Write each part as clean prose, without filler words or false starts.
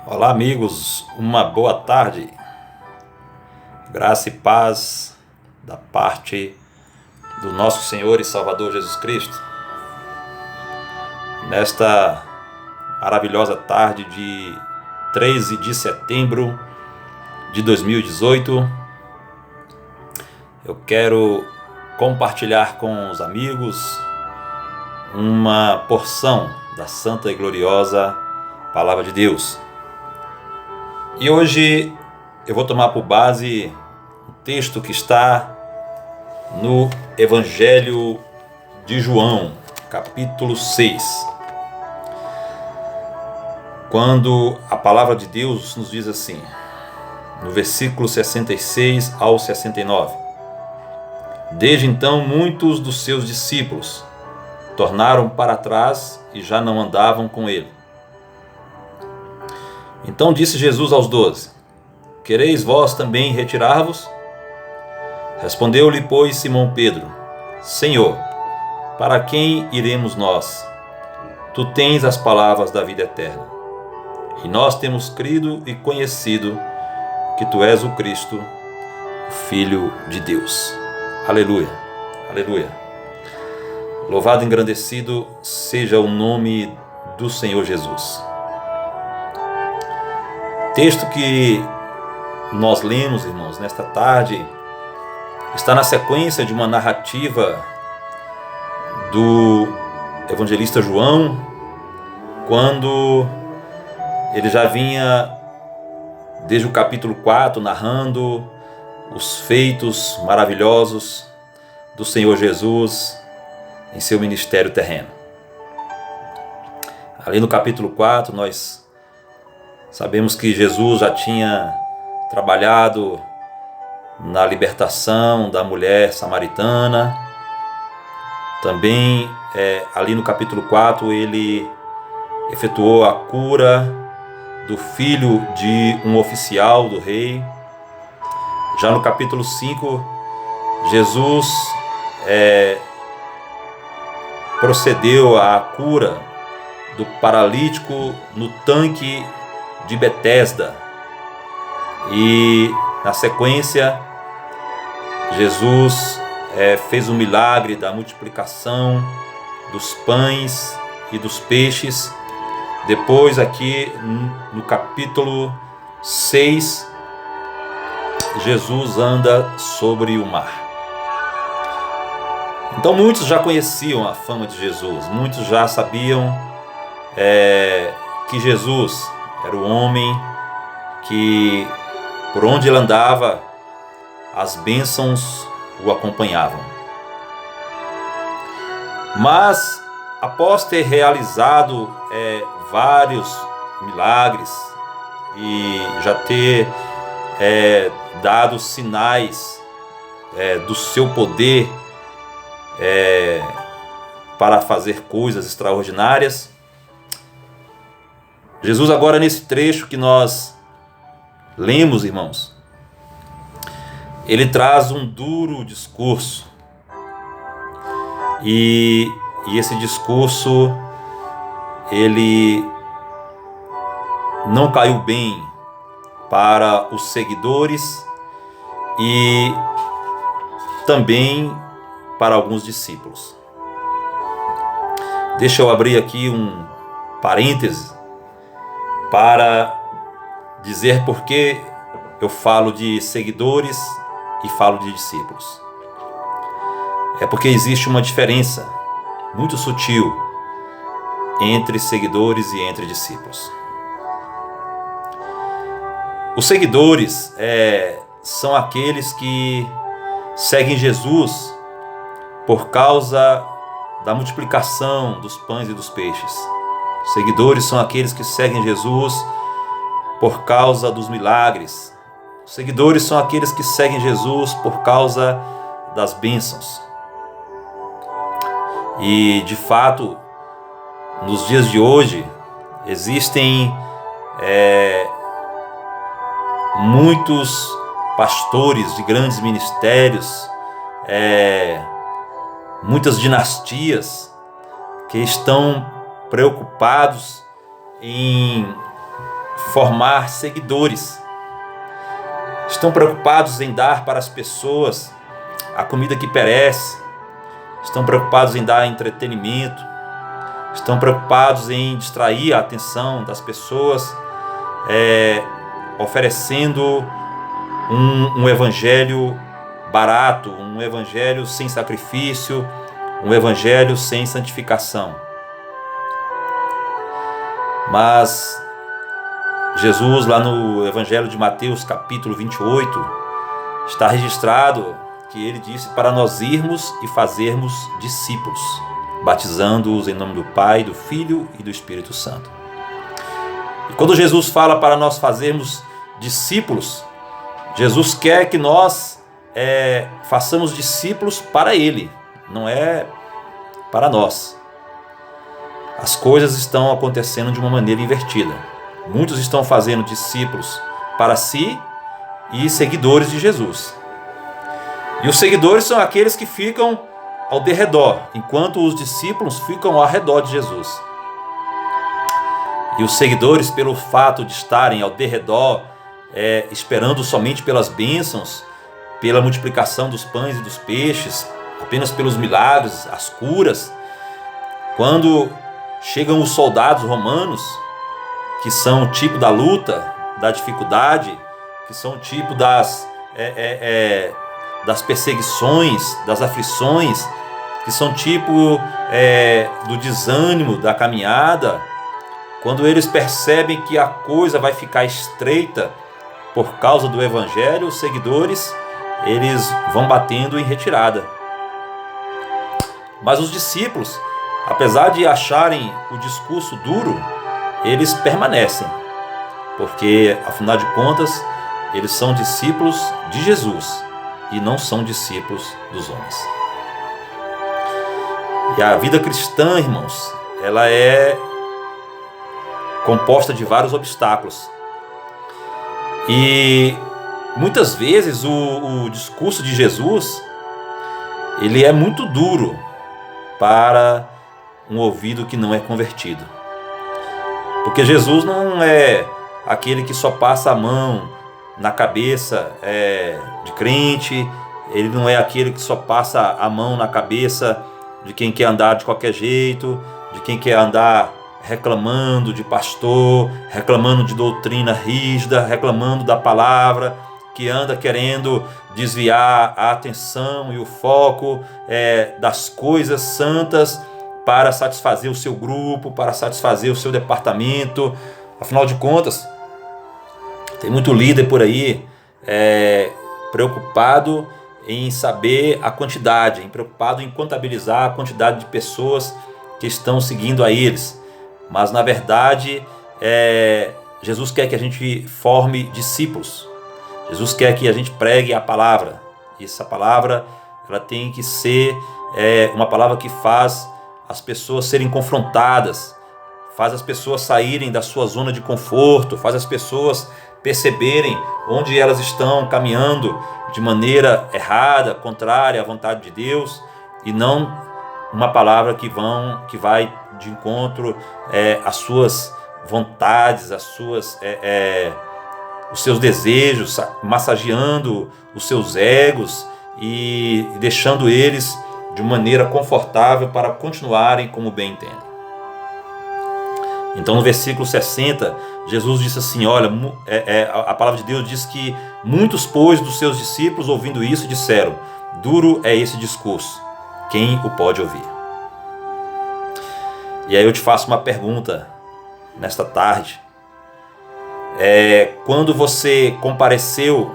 Olá, amigos, uma boa tarde. Graça e paz da parte do nosso Senhor e Salvador Jesus Cristo. Nesta maravilhosa tarde de 13 de setembro de 2018, eu quero compartilhar com os amigos uma porção da santa e gloriosa Palavra de Deus. E hoje eu vou tomar por base um texto que está no Evangelho de João, capítulo 6. Quando a Palavra de Deus nos diz assim, no versículo 66 ao 69. Desde então muitos dos seus discípulos tornaram para trás e já não andavam com ele. Então disse Jesus aos 12: Quereis vós também retirar-vos? Respondeu-lhe, pois, Simão Pedro: Senhor, para quem iremos nós? Tu tens as palavras da vida eterna. E nós temos crido e conhecido que tu és o Cristo, o Filho de Deus. Aleluia, aleluia. Louvado e engrandecido seja o nome do Senhor Jesus. Texto que nós lemos, irmãos, nesta tarde, está na sequência de uma narrativa do evangelista João, quando ele já vinha, desde o capítulo 4, narrando os feitos maravilhosos do Senhor Jesus em seu ministério terreno. Ali no capítulo 4, nós sabemos que Jesus já tinha trabalhado na libertação da mulher samaritana. Também ali no capítulo 4 ele efetuou a cura do filho de um oficial do rei. Já no capítulo 5, Jesus procedeu à cura do paralítico no tanque de Betesda. E na sequência Jesus fez o milagre da multiplicação dos pães e dos peixes. Depois aqui no capítulo 6, Jesus anda sobre o mar. Então muitos já conheciam a fama de Jesus, muitos já sabiam que Jesus era o homem que, por onde ele andava, as bênçãos o acompanhavam. Mas, após ter realizado vários milagres e já ter dado sinais do seu poder para fazer coisas extraordinárias, Jesus agora, nesse trecho que nós lemos, irmãos, ele traz um duro discurso. E esse discurso, ele não caiu bem para os seguidores e também para alguns discípulos. Deixa eu abrir aqui um parêntese para dizer por que eu falo de seguidores e falo de discípulos. É porque existe uma diferença muito sutil entre seguidores e entre discípulos. Os seguidores são aqueles que seguem Jesus por causa da multiplicação dos pães e dos peixes. Os seguidores são aqueles que seguem Jesus por causa dos milagres. Os seguidores são aqueles que seguem Jesus por causa das bênçãos. E, de fato, nos dias de hoje, existem muitos pastores de grandes ministérios, muitas dinastias que estão preocupados em formar seguidores. Estão preocupados em dar para as pessoas a comida que perece. Estão preocupados em dar entretenimento. Estão preocupados em distrair a atenção das pessoas, oferecendo um evangelho barato, um evangelho sem sacrifício, um evangelho sem santificação. Mas Jesus, lá no Evangelho de Mateus, capítulo 28, está registrado que ele disse para nós irmos e fazermos discípulos, batizando-os em nome do Pai, do Filho e do Espírito Santo. E quando Jesus fala para nós fazermos discípulos, Jesus quer que nós façamos discípulos para Ele, não é para nós. As coisas estão acontecendo de uma maneira invertida. Muitos estão fazendo discípulos para si e seguidores de Jesus. E os seguidores são aqueles que ficam ao derredor, enquanto os discípulos ficam ao redor de Jesus. E os seguidores, pelo fato de estarem ao derredor, esperando somente pelas bênçãos, pela multiplicação dos pães e dos peixes, apenas pelos milagres, as curas, quando chegam os soldados romanos, que são o tipo da luta, da dificuldade, que são o tipo das perseguições, das aflições, que são tipo do desânimo, da caminhada, quando eles percebem que a coisa vai ficar estreita por causa do Evangelho, os seguidores, eles vão batendo em retirada. Mas os discípulos, apesar de acharem o discurso duro, eles permanecem, porque, afinal de contas, eles são discípulos de Jesus e não são discípulos dos homens. E a vida cristã, irmãos, ela é composta de vários obstáculos. E muitas vezes o discurso de Jesus, ele é muito duro para um ouvido que não é convertido. Porque Jesus não é aquele que só passa a mão na cabeça de crente, ele não é aquele que só passa a mão na cabeça de quem quer andar de qualquer jeito, de quem quer andar reclamando de pastor, reclamando de doutrina rígida, reclamando da palavra, que anda querendo desviar a atenção e o foco das coisas santas para satisfazer o seu grupo, para satisfazer o seu departamento. Afinal de contas, tem muito líder por aí preocupado em saber a quantidade, preocupado em contabilizar a quantidade de pessoas que estão seguindo a eles. Mas, na verdade, Jesus quer que a gente forme discípulos. Jesus quer que a gente pregue a palavra. E essa palavra, ela tem que ser uma palavra que faz as pessoas serem confrontadas, faz as pessoas saírem da sua zona de conforto, faz as pessoas perceberem onde elas estão caminhando de maneira errada, contrária à vontade de Deus, e não uma palavra que vai de encontro às suas vontades, os seus desejos, massageando os seus egos e deixando eles de maneira confortável para continuarem como bem entendem. Então, no versículo 60, Jesus disse assim, olha, a palavra de Deus diz que muitos, pois, dos seus discípulos, ouvindo isso, disseram, duro é esse discurso, quem o pode ouvir? E aí eu te faço uma pergunta nesta tarde. Quando você compareceu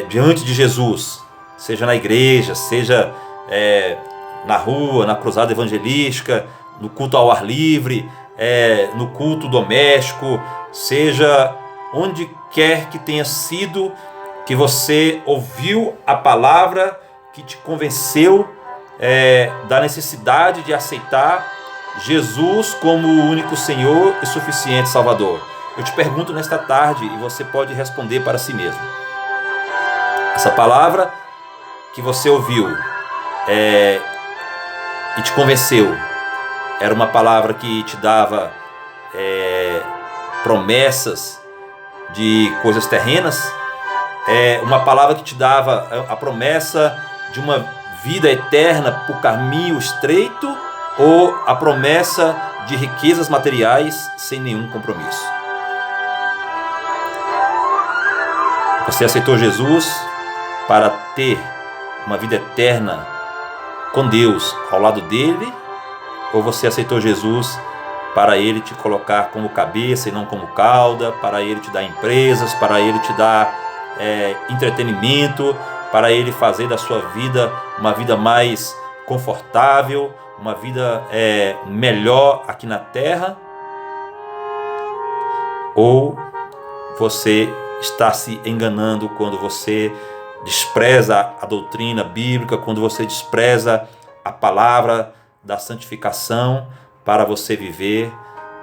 diante de Jesus, seja na igreja, seja na rua, na cruzada evangelística, no culto ao ar livre, no culto doméstico, seja onde quer que tenha sido, que você ouviu a palavra que te convenceu da necessidade de aceitar Jesus como o único Senhor e suficiente Salvador. Eu te pergunto nesta tarde, e você pode responder para si mesmo. Essa palavra que você ouviu e te convenceu, era uma palavra que te dava promessas de coisas terrenas, uma palavra que te dava a promessa de uma vida eterna por caminho estreito, ou a promessa de riquezas materiais sem nenhum compromisso. Você aceitou Jesus para ter uma vida eterna com Deus ao lado dele, ou você aceitou Jesus para ele te colocar como cabeça e não como cauda, para ele te dar empresas, para ele te dar entretenimento, para ele fazer da sua vida uma vida mais confortável, uma vida melhor aqui na terra? Ou você está se enganando quando você despreza a doutrina bíblica, quando você despreza a palavra da santificação para você viver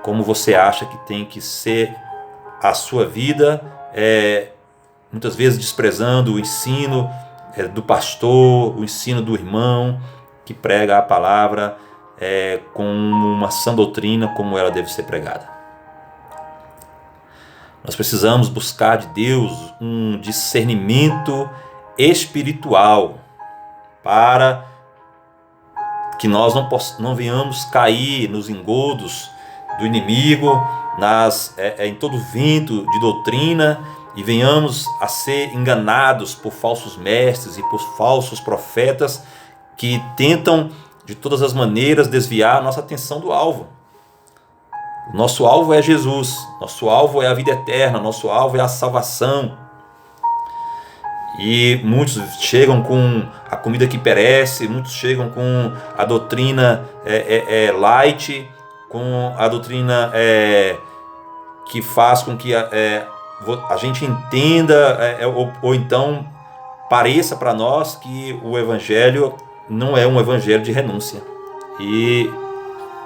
como você acha que tem que ser a sua vida, muitas vezes desprezando o ensino do pastor, o ensino do irmão que prega a palavra com uma sã doutrina como ela deve ser pregada. Nós precisamos buscar de Deus um discernimento espiritual para que nós não venhamos cair nos engodos do inimigo, em todo vento de doutrina, e venhamos a ser enganados por falsos mestres e por falsos profetas que tentam de todas as maneiras desviar a nossa atenção do alvo. Nosso alvo é Jesus, nosso alvo é a vida eterna, nosso alvo é a salvação. E muitos chegam com a comida que perece, muitos chegam com a doutrina light, com a doutrina que faz com que a gente entenda, ou então pareça para nós que o evangelho não é um evangelho de renúncia. E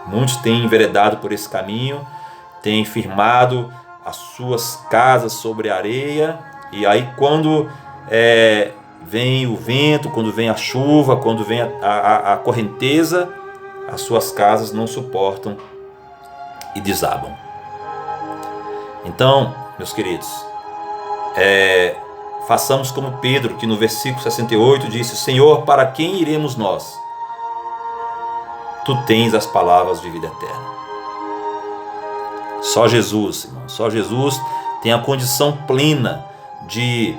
muitos têm enveredado por esse caminho, têm firmado as suas casas sobre a areia, e aí quando vem o vento, quando vem a chuva, quando vem a correnteza, as suas casas não suportam e desabam. Então, meus queridos, façamos como Pedro, que no versículo 68 disse: Senhor, para quem iremos nós? Tu tens as palavras de vida eterna. Só Jesus, irmão, só Jesus tem a condição plena de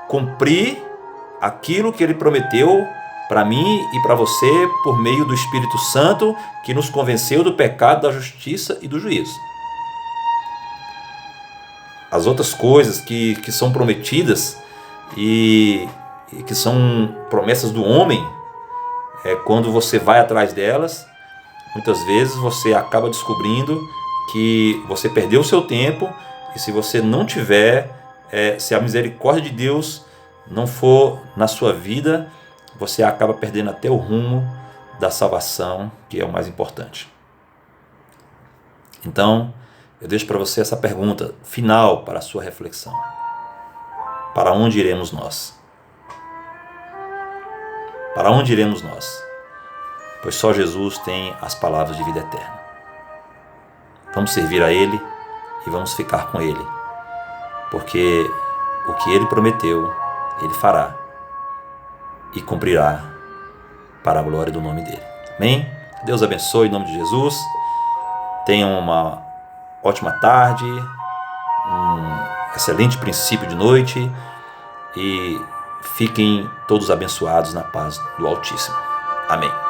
cumprir aquilo que Ele prometeu para mim e para você por meio do Espírito Santo, que nos convenceu do pecado, da justiça e do juízo. As outras coisas que são prometidas e que são promessas do homem, quando você vai atrás delas, muitas vezes você acaba descobrindo que você perdeu o seu tempo, e se você não tiver, se a misericórdia de Deus não for na sua vida, você acaba perdendo até o rumo da salvação, que é o mais importante. Então, eu deixo para você essa pergunta final para a sua reflexão. Para onde iremos nós? Para onde iremos nós? Pois só Jesus tem as palavras de vida eterna. Vamos servir a Ele e vamos ficar com Ele, porque o que Ele prometeu, Ele fará e cumprirá para a glória do nome dEle. Amém? Deus abençoe em nome de Jesus. Tenham uma ótima tarde, um excelente princípio de noite, e fiquem todos abençoados na paz do Altíssimo. Amém.